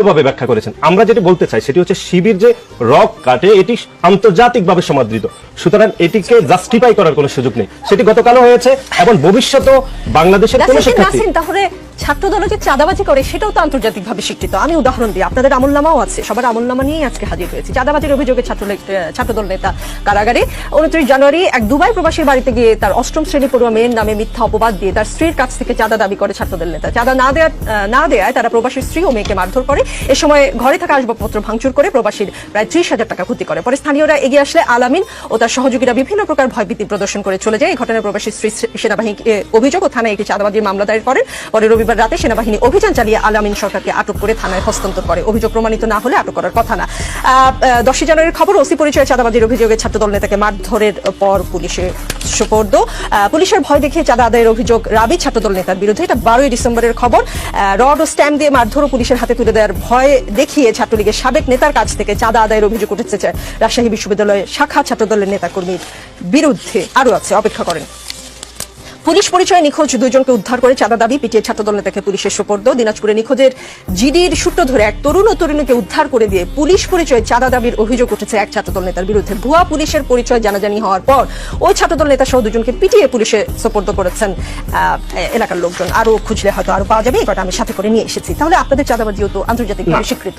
ভাবে ব্যাখ্যা করেছেন। আমরা যেটা বলতে চাই সেটি হচ্ছে শিবির যে রক কাটে এটি আন্তর্জাতিকভাবে সমাদৃত, সুতরাং এটিকে জাস্টিফাই করার কোনো সুযোগ নেই। সেটি গতকালও হয়েছে এবং ভবিষ্যতেও বাংলাদেশের কোনো শিক্ষার্থী। তাহলে ছাত্রদল যে চাঁদাবাজি করে সেটাও তো আন্তর্জাতিকভাবে স্বীকৃত। আমি উদাহরণ দিই, আপনাদের আমলনামাও আছে, সবার আমলনামা নিয়েই আজকে হাজির হয়েছি। চাঁদাবাজির অভিযোগে ছাত্রদল নেতা কারাগারে। 29 জানুয়ারি এক দুবাই প্রবাসীর বাড়িতে গিয়ে তার 8ম শ্রেণী পড়ুয়া মেয়ের নামে মিথ্যা অপবাদ দিয়ে তার স্ত্রীর কাছ থেকে চাঁদা দাবি করে ছাত্রদল নেতা। চাঁদা না দেয়ায় তারা প্রবাসীর স্ত্রী ও মেয়েকে মারধর করে। এ সময় ঘরে থাকা আসবাবপত্র ভাঙচুর করে প্রবাসীর প্রায় 30,000 টাকা ক্ষতি করে। পরে স্থানীয়রা এগিয়ে আসলে আলামিন ও তার সহযোগীরা বিভিন্ন প্রকার ভয়ভীতি প্রদর্শন করে চলে যায়। এই ঘটনায় প্রবাসীর স্ত্রী সেনাবাহিনীকে অভিযোগ ও থানায় একটি চাঁদাবাজির মামলা দায়ের করেন। পরে রবিবার রাতে সেনাবাহিনী অভিযান চালিয়ে আলামিন সরকারকে আটক করে থানায় হস্তান্তর করে। অভিযোগ প্রমাণিত না হলে আটক করার কথা না। 10 জানুয়ারির খবর, ওসি পরিচয়ে চাঁদাবাজির অভিযোগে ছাত্রদল নেতাকে মারধরের পর পুলিশে সোপর্দ। পুলিশের ভয় দেখিয়ে চাঁদা আদায়ের অভিযোগ রাবি ছাত্রদল নেতার বিরুদ্ধে। এটা 12 ডিসেম্বরের খবর। রড ও স্ট্যাম্প দিয়ে মারধর ও পুলিশের হাতে তুলে দেওয়ার ভয় দেখিয়ে ছাত্রলীগের সাবেক নেতার কাছ থেকে চাঁদা আদায়ের অভিযোগ উঠেছে রাজশাহী বিশ্ববিদ্যালয়ের শাখা ছাত্রদলের নেতাকর্মীর বিরুদ্ধে। আরো আছে, অপেক্ষা করেন। পুলিশ পরিচয়ে নিখোঁজ 2 জনকে উদ্ধার করে চাঁদা দাবি পিটিয়ে ছাত্রদল নেতাকে পুলিশের সোপর্দ। দিনাজপুরে নিখোঁজের জিডির সূত্র ধরে এক তরুণ ও তরুণীকে উদ্ধার করে দিয়ে পুলিশ পরিচয়ে চাঁদা দাবির অভিযোগ উঠেছে এক ছাত্রদল নেতার বিরুদ্ধে। ভুয়া পুলিশের পরিচয় জানাজানি হওয়ার পর ওই ছাত্রদল নেতা সহ 2 জনকে পিটিয়ে পুলিশে সোপর্দ করেছেন এলাকার লোকজন। আরো খুঁজলে হয়তো আরো পাওয়া যাবে, এই কথা আমি সাথে করে নিয়ে এসেছি। তাহলে আপনাদের চাঁদাবাজিও তো আন্তর্জাতিকভাবে স্বীকৃত।